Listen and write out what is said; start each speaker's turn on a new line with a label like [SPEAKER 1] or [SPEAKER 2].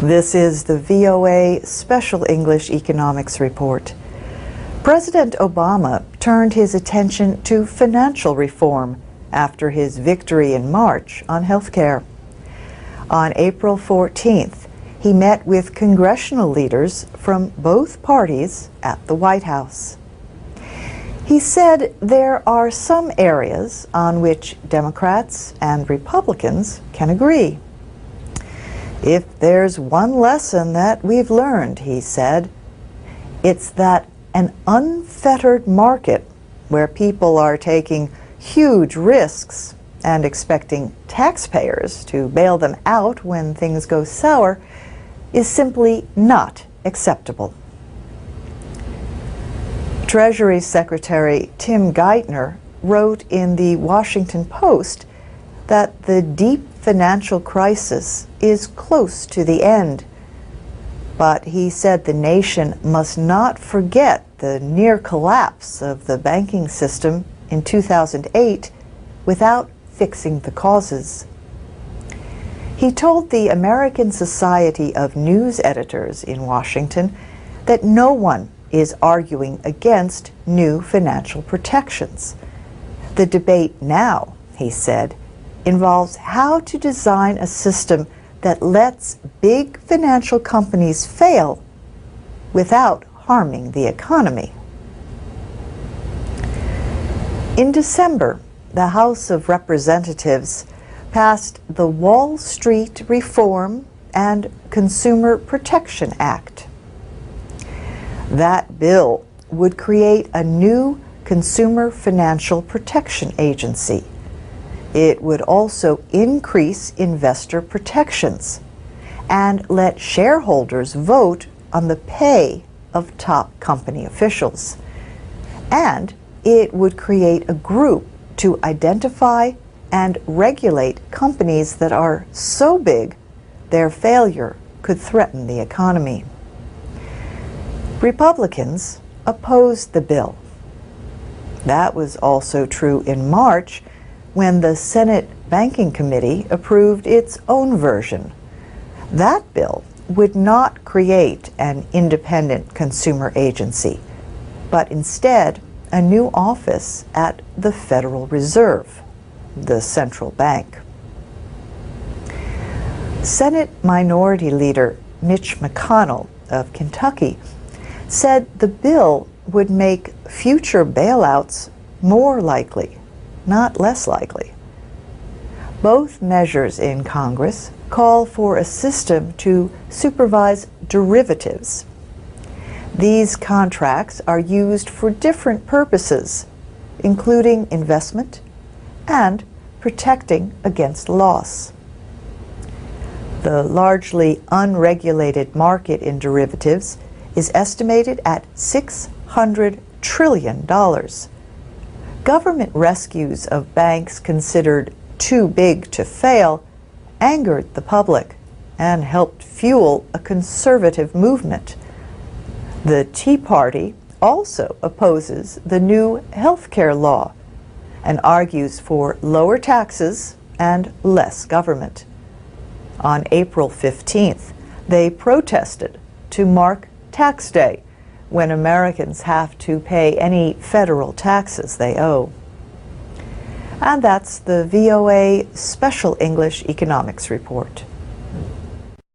[SPEAKER 1] This is the VOA Special English Economics Report. President Obama turned his attention to financial reform after his victory in March on health care. On April 14th, he met with congressional leaders from both parties at the White House. He said there are some areas on which Democrats and Republicans can agree. If there's one lesson that we've learned, he said, it's that an unfettered market where people are taking huge risks and expecting taxpayers to bail them out when things go sour is simply not acceptable. Treasury Secretary Tim Geithner wrote in the Washington Post that the deep financial crisis is close to the end, but he said the nation must not forget the near collapse of the banking system in 2008 without fixing the causes. He told the American Society of News Editors in Washington that no one is arguing against new financial protections. The debate now, he said, involves how to design a system that lets big financial companies fail without harming the economy. In December, the House of Representatives passed the Wall Street Reform and Consumer Protection Act. That bill would create a new Consumer Financial Protection Agency. It would also increase investor protections and let shareholders vote on the pay of top company officials. And it would create a group to identify and regulate companies that are so big their failure could threaten the economy. Republicans opposed the bill. That was also true in March, when the Senate Banking Committee approved its own version. That bill would not create an independent consumer agency, but instead a new office at the Federal Reserve, the central bank. Senate Minority Leader Mitch McConnell of Kentucky said the bill would make future bailouts more likely, not less likely. Both measures in Congress call for a system to supervise derivatives. These contracts are used for different purposes, including investment and protecting against loss. The largely unregulated market in derivatives is estimated at $600 trillion. Government rescues of banks considered too big to fail angered the public and helped fuel a conservative movement. The Tea Party also opposes the new health care law and argues for lower taxes and less government. On April 15th, they protested to mark Tax Day, when Americans have to pay any federal taxes they owe. And that's the VOA Special English Economics Report.